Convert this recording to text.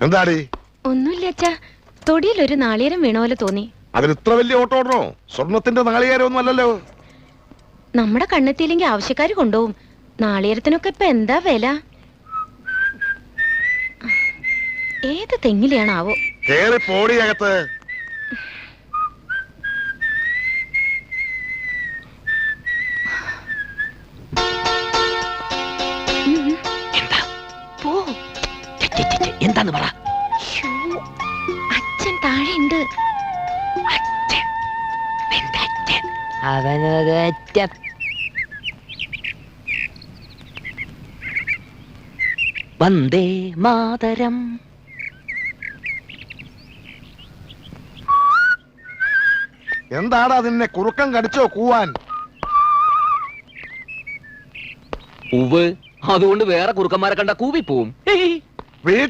എന്താടി? ഒന്നുമില്ല അച്ഛാ, തൊടിയിലൊരു നാളികേരം വീണ പോലെ തോന്നി. അതിന് ഇത്ര വലിയ ഓട്ടം ഓടണോ? സ്വർണത്തിന്റെ നാളികേരമൊന്നും അല്ലല്ലോ. നമ്മുടെ കണ്ണെത്തിയില്ലെങ്കിൽ ആവശ്യക്കാര് കൊണ്ടുപോകും. നാളികേരത്തിനൊക്കെ ഇപ്പൊ എന്താ വില? ഏത് തെങ്ങിലെയാണാവോ? കേറി പോടി അകത്ത്. എന്താന്ന് പറ. അച്ഛൻ താഴെയുണ്ട്. അവനൊരൊറ്റ വന്ദേ മാതരം. എന്താടാ നിന്നെ കുറുക്കം കടിച്ചോ കൂവാൻ? അതുകൊണ്ട് വേറെ കുറുക്കന്മാരെ കണ്ട കൂവി പോവും. വീട്ടിൽ